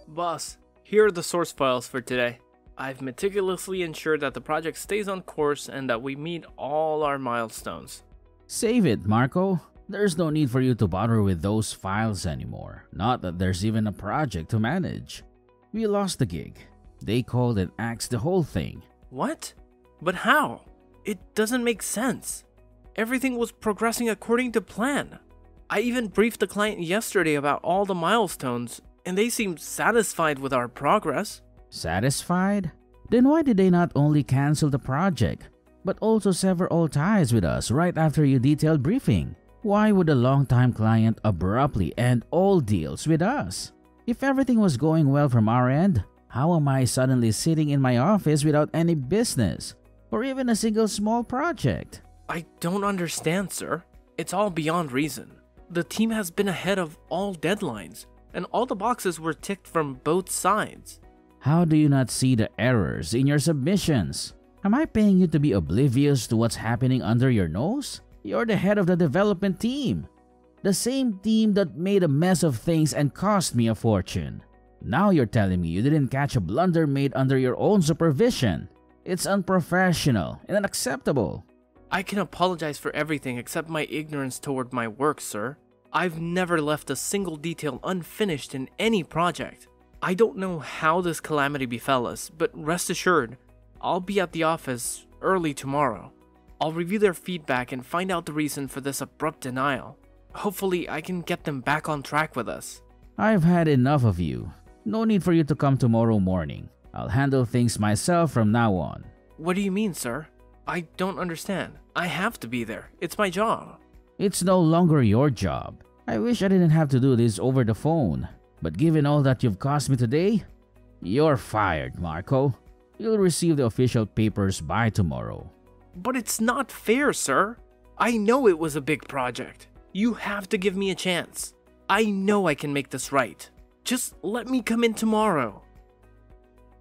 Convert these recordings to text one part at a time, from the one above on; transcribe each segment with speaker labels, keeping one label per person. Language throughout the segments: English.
Speaker 1: Boss, here are the source files for today. I've meticulously ensured that the project stays on course and that we meet all our milestones.
Speaker 2: Save it, Marco. There's no need for you to bother with those files anymore. Not that there's even a project to manage. We lost the gig. They called and axed the whole thing.
Speaker 1: What? But how? It doesn't make sense. Everything was progressing according to plan. I even briefed the client yesterday about all the milestones, and they seemed satisfied with our progress.
Speaker 2: Satisfied? Then why did they not only cancel the project, but also sever all ties with us right after your detailed briefing? Why would a long-time client abruptly end all deals with us? If everything was going well from our end, how am I suddenly sitting in my office without any business, or even a single small project?
Speaker 1: I don't understand, sir. It's all beyond reason. The team has been ahead of all deadlines, and all the boxes were ticked from both sides.
Speaker 2: How do you not see the errors in your submissions? Am I paying you to be oblivious to what's happening under your nose? You're the head of the development team. The same team that made a mess of things and cost me a fortune. Now you're telling me you didn't catch a blunder made under your own supervision. It's unprofessional and unacceptable.
Speaker 1: I can apologize for everything except my ignorance toward my work, sir. I've never left a single detail unfinished in any project. I don't know how this calamity befell us, but rest assured, I'll be at the office early tomorrow. I'll review their feedback and find out the reason for this abrupt denial. Hopefully, I can get them back on track with us.
Speaker 2: I've had enough of you. No need for you to come tomorrow morning. I'll handle things myself from now on.
Speaker 1: What do you mean, sir? I don't understand. I have to be there. It's my job.
Speaker 2: It's no longer your job. I wish I didn't have to do this over the phone. But given all that you've cost me today, you're fired, Marco. You'll receive the official papers by tomorrow.
Speaker 1: But it's not fair, sir. I know it was a big project. You have to give me a chance. I know I can make this right. Just let me come in tomorrow.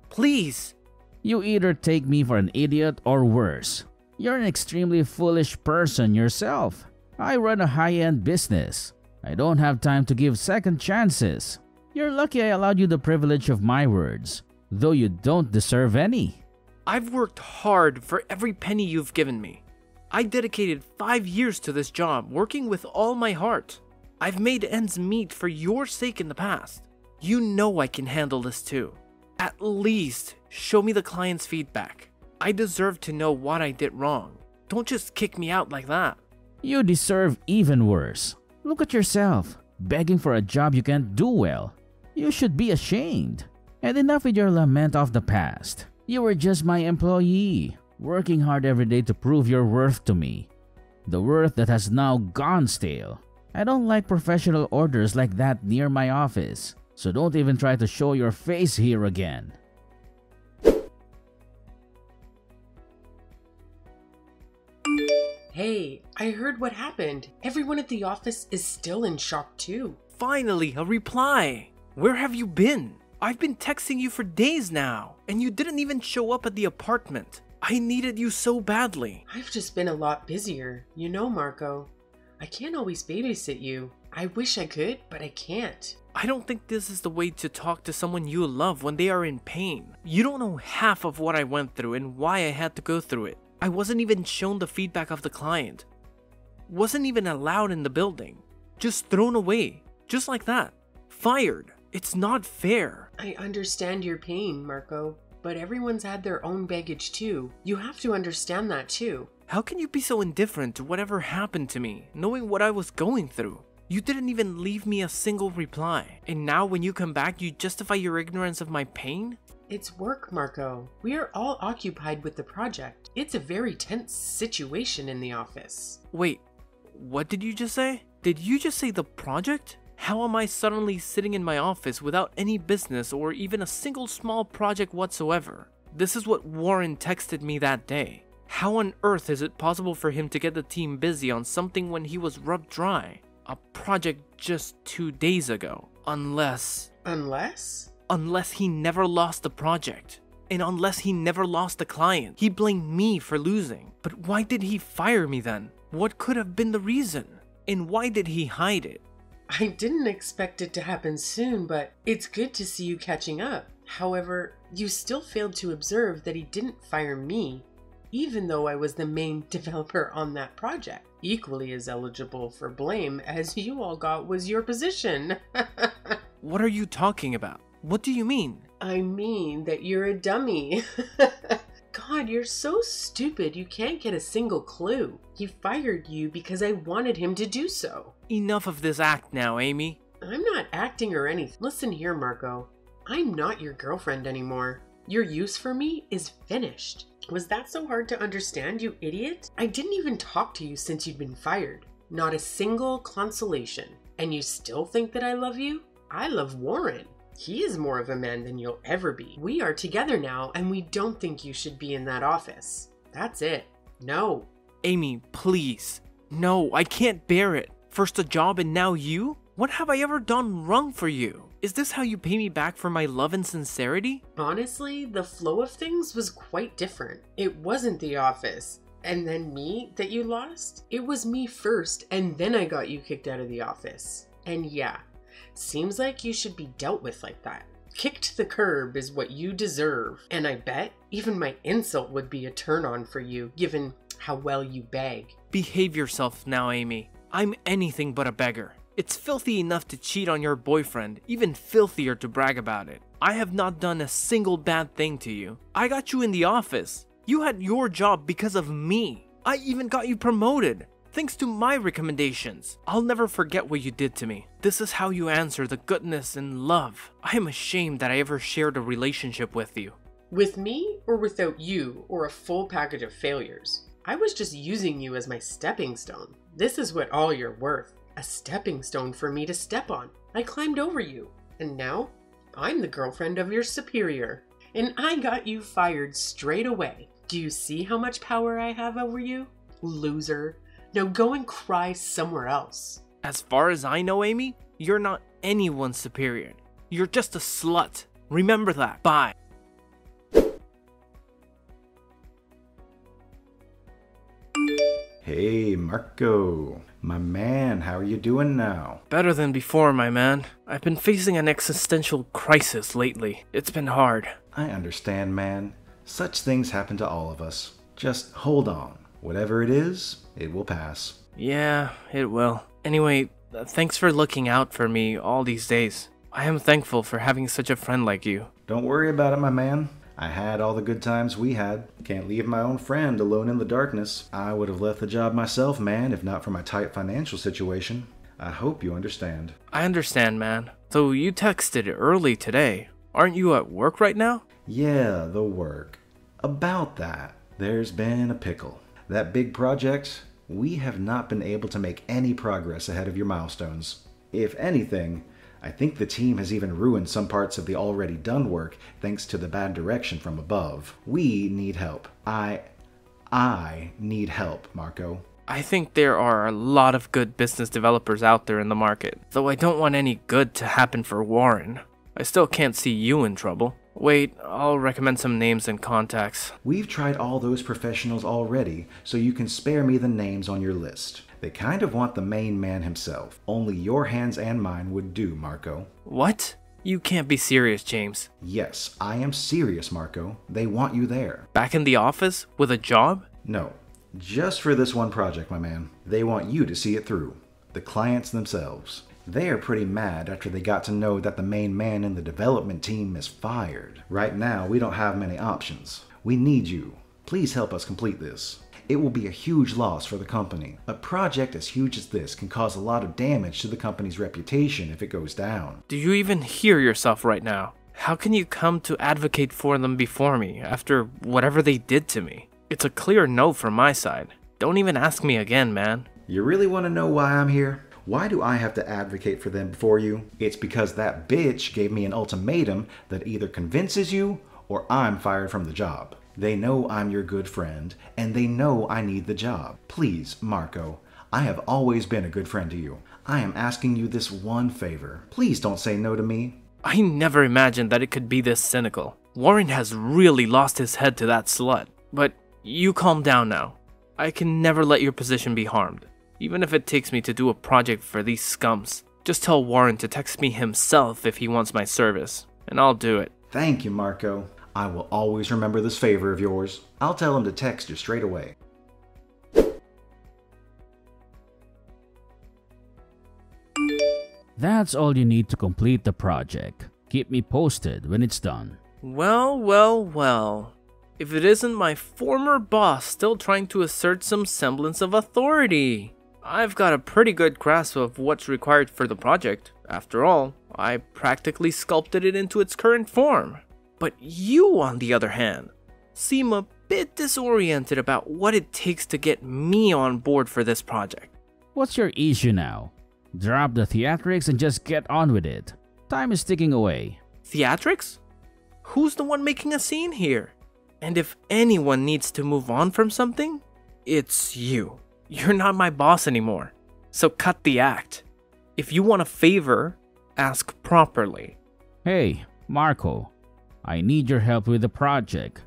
Speaker 1: Please.
Speaker 2: You either take me for an idiot or worse. You're an extremely foolish person yourself. I run a high-end business. I don't have time to give second chances. You're lucky I allowed you the privilege of my words, though you don't deserve any.
Speaker 1: I've worked hard for every penny you've given me. I dedicated 5 years to this job, working with all my heart. I've made ends meet for your sake in the past. You know I can handle this too. At least show me the client's feedback. I deserve to know what I did wrong. Don't just kick me out like that.
Speaker 2: You deserve even worse. Look at yourself, begging for a job you can't do well. You should be ashamed. And enough with your lament of the past. You were just my employee, working hard every day to prove your worth to me. The worth that has now gone stale. I don't like professional orders like that near my office, so don't even try to show your face here again.
Speaker 3: Hey, I heard what happened. Everyone at the office is still in shock too.
Speaker 1: Finally, a reply. Where have you been? I've been texting you for days now, and you didn't even show up at the apartment. I needed you so badly.
Speaker 3: I've just been a lot busier. You know, Marco, I can't always babysit you. I wish I could, but I can't.
Speaker 1: I don't think this is the way to talk to someone you love when they are in pain. You don't know half of what I went through and why I had to go through it. I wasn't even shown the feedback of the client. Wasn't even allowed in the building. Just thrown away. Just like that. Fired. It's not fair.
Speaker 3: I understand your pain, Marco, but everyone's had their own baggage too. You have to understand that too.
Speaker 1: How can you be so indifferent to whatever happened to me, knowing what I was going through? You didn't even leave me a single reply. And now when you come back, you justify your ignorance of my pain?
Speaker 3: It's work, Marco. We are all occupied with the project. It's a very tense situation in the office.
Speaker 1: Wait, what did you just say? Did you just say the project? How am I suddenly sitting in my office without any business or even a single small project whatsoever? This is what Warren texted me that day. How on earth is it possible for him to get the team busy on something when he was rubbed dry? A project just 2 days ago. Unless he never lost the project. And unless he never lost the client. He blamed me for losing. But why did he fire me then? What could have been the reason? And why did he hide it?
Speaker 3: I didn't expect it to happen soon, but it's good to see you catching up. However, you still failed to observe that he didn't fire me, even though I was the main developer on that project. Equally as eligible for blame as you all got was your position.
Speaker 1: What are you talking about? What do you mean?
Speaker 3: I mean that you're a dummy. God, you're so stupid you can't get a single clue. He fired you because I wanted him to do so.
Speaker 1: Enough of this act now, Amy.
Speaker 3: I'm not acting or anything. Listen here, Marco. I'm not your girlfriend anymore. Your use for me is finished. Was that so hard to understand, you idiot? I didn't even talk to you since you'd been fired. Not a single consolation. And you still think that I love you? I love Warren. He is more of a man than you'll ever be. We are together now, and we don't think you should be in that office. That's it. No.
Speaker 1: Amy, please. No, I can't bear it. First a job and now you? What have I ever done wrong for you? Is this how you pay me back for my love and sincerity?
Speaker 3: Honestly, the flow of things was quite different. It wasn't the office and then me that you lost. It was me first, and then I got you kicked out of the office. And yeah, seems like you should be dealt with like that. Kicked to the curb is what you deserve. And I bet even my insult would be a turn on for you, given how well you beg.
Speaker 1: Behave yourself now, Amy. I'm anything but a beggar. It's filthy enough to cheat on your boyfriend, even filthier to brag about it. I have not done a single bad thing to you. I got you in the office. You had your job because of me. I even got you promoted, thanks to my recommendations. I'll never forget what you did to me. This is how you answer the goodness and love. I am ashamed that I ever shared a relationship with you.
Speaker 3: With me or without you, or a full package of failures? I was just using you as my stepping stone. This is what all you're worth. A stepping stone for me to step on. I climbed over you. And now, I'm the girlfriend of your superior. And I got you fired straight away. Do you see how much power I have over you? Loser. Now go and cry somewhere else.
Speaker 1: As far as I know, Amy, you're not anyone's superior. You're just a slut. Remember that. Bye.
Speaker 4: Hey, Marco. My man, how are you doing now?
Speaker 1: Better than before, my man. I've been facing an existential crisis lately. It's been hard.
Speaker 4: I understand, man. Such things happen to all of us. Just hold on. Whatever it is, it will pass.
Speaker 1: Yeah, it will. Anyway, thanks for looking out for me all these days. I am thankful for having such a friend like you.
Speaker 4: Don't worry about it, my man. I had all the good times we had. Can't leave my own friend alone in the darkness. I would have left the job myself, man, if not for my tight financial situation. I hope you understand.
Speaker 1: I understand, man. So you texted early today. Aren't you at work right now?
Speaker 4: Yeah, the work. About that, there's been a pickle. That big project, we have not been able to make any progress ahead of your milestones. If anything, I think the team has even ruined some parts of the already done work thanks to the bad direction from above. We need help. I need help, Marco.
Speaker 1: I think there are a lot of good business developers out there in the market, though I don't want any good to happen for Warren. I still can't see you in trouble. Wait, I'll recommend some names and contacts.
Speaker 4: We've tried all those professionals already, so you can spare me the names on your list. They kind of want the main man himself. Only your hands and mine would do, Marco.
Speaker 1: What? You can't be serious, James.
Speaker 4: Yes, I am serious, Marco. They want you there.
Speaker 1: Back in the office? With a job?
Speaker 4: No, just for this one project, my man. They want you to see it through. The clients themselves. They are pretty mad after they got to know that the main man in the development team is fired. Right now, we don't have many options. We need you. Please help us complete this. It will be a huge loss for the company. A project as huge as this can cause a lot of damage to the company's reputation if it goes down.
Speaker 1: Do you even hear yourself right now? How can you come to advocate for them before me after whatever they did to me? It's a clear no from my side. Don't even ask me again, man.
Speaker 4: You really want to know why I'm here? Why do I have to advocate for them before you? It's because that bitch gave me an ultimatum that either convinces you or I'm fired from the job. They know I'm your good friend, and they know I need the job. Please, Marco, I have always been a good friend to you. I am asking you this one favor. Please don't say no to me.
Speaker 1: I never imagined that it could be this cynical. Warren has really lost his head to that slut. But you calm down now. I can never let your position be harmed, even if it takes me to do a project for these scums. Just tell Warren to text me himself if he wants my service, and I'll do it.
Speaker 4: Thank you, Marco. I will always remember this favor of yours. I'll tell him to text you straight away.
Speaker 2: That's all you need to complete the project. Keep me posted when it's done.
Speaker 1: Well, well, well. If it isn't my former boss still trying to assert some semblance of authority. I've got a pretty good grasp of what's required for the project. After all, I practically sculpted it into its current form. But you, on the other hand, seem a bit disoriented about what it takes to get me on board for this project.
Speaker 2: What's your issue now? Drop the theatrics and just get on with it. Time is ticking away.
Speaker 1: Theatrics? Who's the one making a scene here? And if anyone needs to move on from something, it's you. You're not my boss anymore, so cut the act. If you want a favor, ask properly.
Speaker 2: Hey, Marco, I need your help with the project.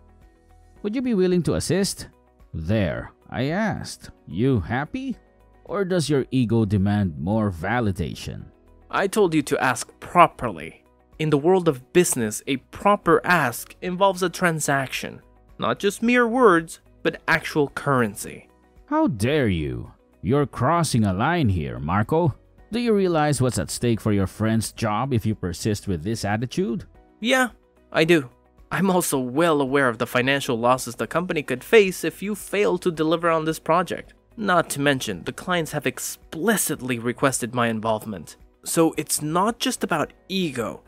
Speaker 2: Would you be willing to assist? There, I asked. You happy? Or does your ego demand more validation?
Speaker 1: I told you to ask properly. In the world of business, a proper ask involves a transaction. Not just mere words, but actual currency.
Speaker 2: How dare you? You're crossing a line here, Marco. Do you realize what's at stake for your friend's job if you persist with this attitude?
Speaker 1: Yeah, I do. I'm also well aware of the financial losses the company could face if you fail to deliver on this project. Not to mention, the clients have explicitly requested my involvement. So it's not just about ego.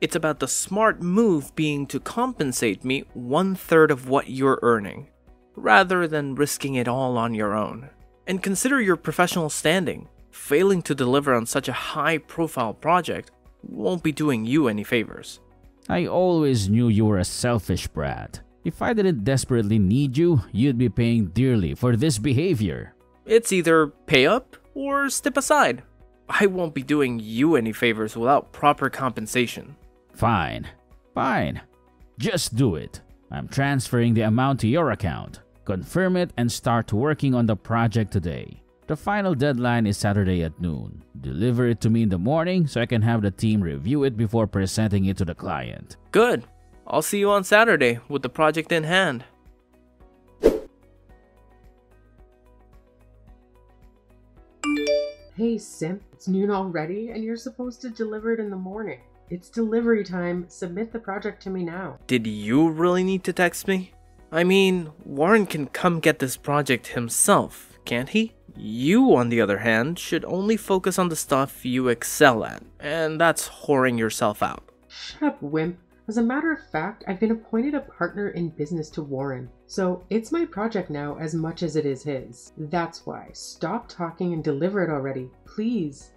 Speaker 1: It's about the smart move being to compensate me 1/3 of what you're earning, rather than risking it all on your own. And consider your professional standing. Failing to deliver on such a high-profile project won't be doing you any favors.
Speaker 2: I always knew you were a selfish brat. If I didn't desperately need you, you'd be paying dearly for this behavior.
Speaker 1: It's either pay up or step aside. I won't be doing you any favors without proper compensation.
Speaker 2: Fine. Just do it. I'm transferring the amount to your account. Confirm it and start working on the project today. The final deadline is Saturday at noon. Deliver it to me in the morning so I can have the team review it before presenting it to the client.
Speaker 1: Good. I'll see you on Saturday with the project in hand.
Speaker 3: Hey simp, it's noon already and you're supposed to deliver it in the morning. It's delivery time. Submit the project to me now.
Speaker 1: Did you really need to text me? I mean, Warren can come get this project himself, can't he? You, on the other hand, should only focus on the stuff you excel at, and that's whoring yourself out.
Speaker 3: Shut up, wimp. As a matter of fact, I've been appointed a partner in business to Warren, so it's my project now as much as it is his. That's why. Stop talking and deliver it already, please.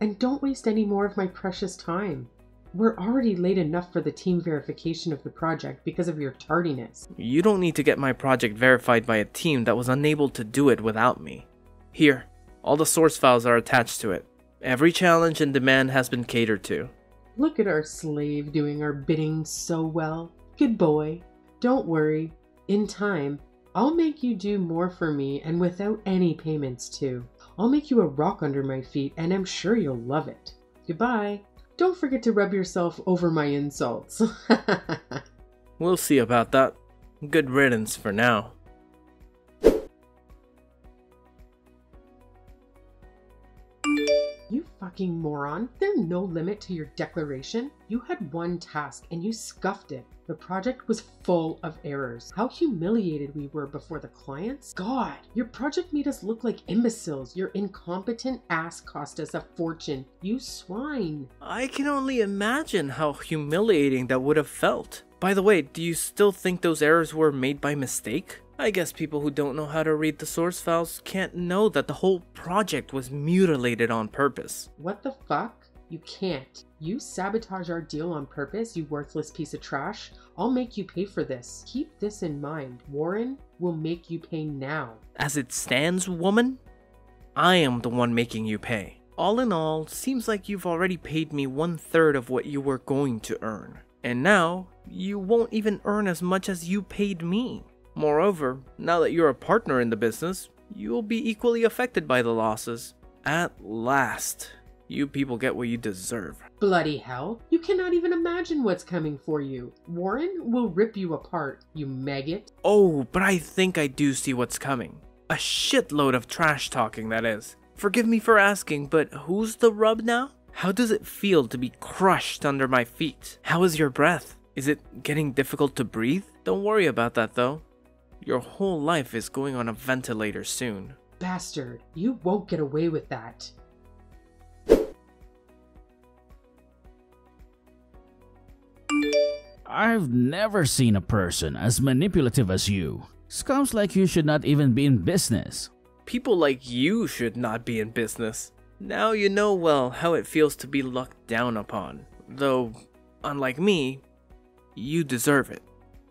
Speaker 3: And don't waste any more of my precious time. We're already late enough for the team verification of the project because of your tardiness.
Speaker 1: You don't need to get my project verified by a team that was unable to do it without me. Here, all the source files are attached to it. Every challenge and demand has been catered to.
Speaker 3: Look at our slave doing our bidding so well. Good boy. Don't worry. In time, I'll make you do more for me and without any payments too. I'll make you a rock under my feet and I'm sure you'll love it. Goodbye. Don't forget to rub yourself over my insults.
Speaker 1: We'll see about that. Good riddance for now.
Speaker 3: You fucking moron. There's no limit to your declaration. You had one task and you scuffed it. The project was full of errors. How humiliated we were before the clients. God, your project made us look like imbeciles. Your incompetent ass cost us a fortune. You swine.
Speaker 1: I can only imagine how humiliating that would have felt. By the way, do you still think those errors were made by mistake? I guess people who don't know how to read the source files can't know that the whole project was mutilated on purpose.
Speaker 3: What the fuck? You can't. You sabotage our deal on purpose, you worthless piece of trash. I'll make you pay for this. Keep this in mind. Warren will make you pay now.
Speaker 1: As it stands, woman, I am the one making you pay. All in all, seems like you've already paid me 1/3 of what you were going to earn. And now, you won't even earn as much as you paid me. Moreover, now that you're a partner in the business, you'll be equally affected by the losses. At last. You people get what you deserve.
Speaker 3: Bloody hell, you cannot even imagine what's coming for you. Warren will rip you apart, you maggot.
Speaker 1: Oh, but I think I do see what's coming. A shitload of trash talking, that is. Forgive me for asking, but who's the rub now? How does it feel to be crushed under my feet? How is your breath? Is it getting difficult to breathe? Don't worry about that though. Your whole life is going on a ventilator soon.
Speaker 3: Bastard, you won't get away with that.
Speaker 2: I've never seen a person as manipulative as you. Scums like you should not even be in business.
Speaker 1: People like you should not be in business. Now you know well how it feels to be looked down upon. Though, unlike me, you deserve it.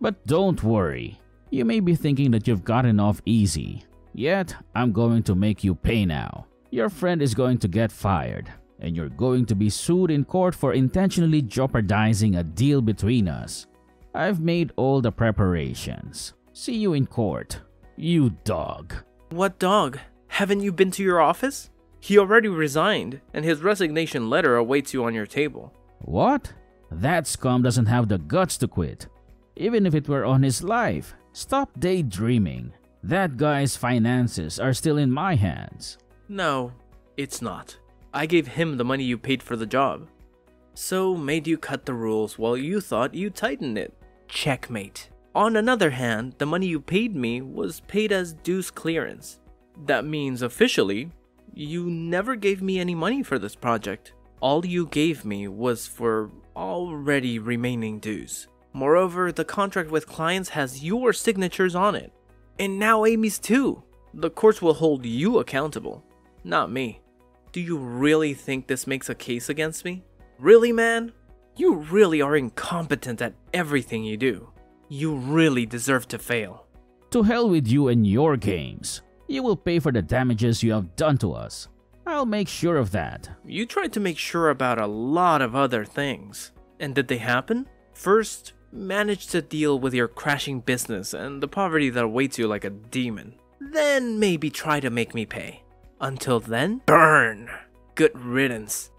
Speaker 2: But don't worry. You may be thinking that you've gotten off easy. Yet, I'm going to make you pay now. Your friend is going to get fired, and you're going to be sued in court for intentionally jeopardizing a deal between us. I've made all the preparations. See you in court, you dog.
Speaker 1: What dog? Haven't you been to your office? He already resigned, and his resignation letter awaits you on your table.
Speaker 2: What? That scum doesn't have the guts to quit. Even if it were on his life. Stop daydreaming. That guy's finances are still in my hands.
Speaker 1: No, it's not. I gave him the money you paid for the job. So made you cut the rules while you thought you'd tighten it. Checkmate. On another hand, the money you paid me was paid as dues clearance. That means officially, you never gave me any money for this project. All you gave me was for already remaining dues. Moreover, the contract with clients has your signatures on it. And now Amy's too. The courts will hold you accountable, not me. Do you really think this makes a case against me? Really, man? You really are incompetent at everything you do. You really deserve to fail.
Speaker 2: To hell with you and your games. You will pay for the damages you have done to us. I'll make sure of that.
Speaker 1: You tried to make sure about a lot of other things. And did they happen? First, manage to deal with your crashing business and the poverty that awaits you like a demon. Then maybe try to make me pay. Until then, burn! Good riddance.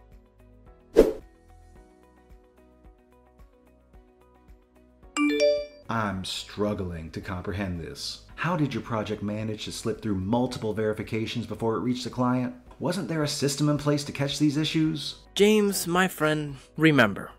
Speaker 4: I'm struggling to comprehend this. How did your project manage to slip through multiple verifications before it reached the client? Wasn't there a system in place to catch these issues?
Speaker 1: James, my friend, remember.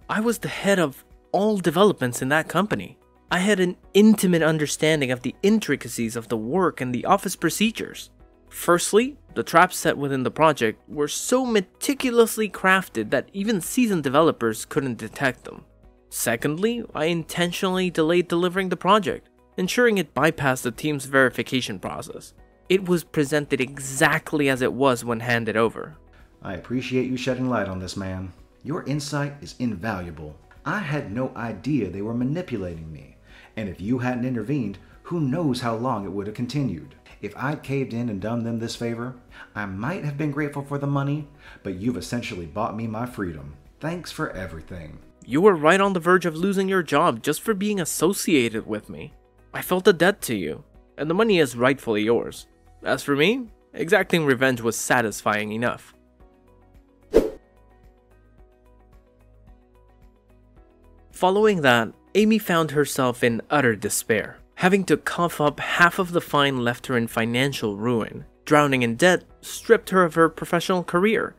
Speaker 1: I was the head of all developments in that company. I had an intimate understanding of the intricacies of the work and the office procedures. Firstly, the traps set within the project were so meticulously crafted that even seasoned developers couldn't detect them. Secondly, I intentionally delayed delivering the project, ensuring it bypassed the team's verification process. It was presented exactly as it was when handed over.
Speaker 4: I appreciate you shedding light on this, man. Your insight is invaluable. I had no idea they were manipulating me, and if you hadn't intervened, who knows how long it would have continued. If I'd caved in and done them this favor, I might have been grateful for the money, but you've essentially bought me my freedom. Thanks for everything.
Speaker 1: You were right on the verge of losing your job just for being associated with me. I felt a debt to you, and the money is rightfully yours. As for me, exacting revenge was satisfying enough. Following that, Amy found herself in utter despair, having to cough up half of the fine left her in financial ruin. Drowning in debt stripped her of her professional career.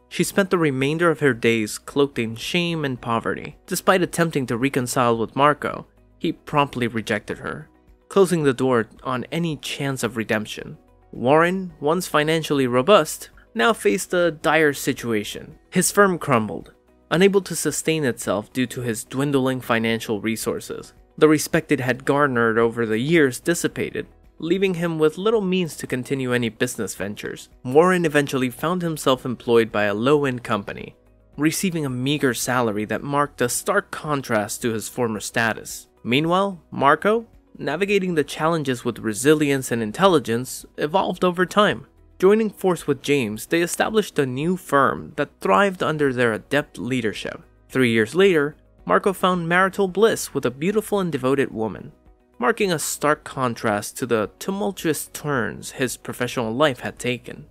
Speaker 1: She spent the remainder of her days cloaked in shame and poverty. Despite attempting to reconcile with Marco, he promptly rejected her, closing the door on any chance of redemption. Warren, once financially robust, now faced a dire situation. His firm crumbled, unable to sustain itself due to his dwindling financial resources. The respect it had garnered over the years dissipated, leaving him with little means to continue any business ventures. Warren eventually found himself employed by a low-end company, receiving a meager salary that marked a stark contrast to his former status. Meanwhile, Marco, navigating the challenges with resilience and intelligence, evolved over time. Joining force with James, they established a new firm that thrived under their adept leadership. 3 years later, Marco found marital bliss with a beautiful and devoted woman, marking a stark contrast to the tumultuous turns his professional life had taken.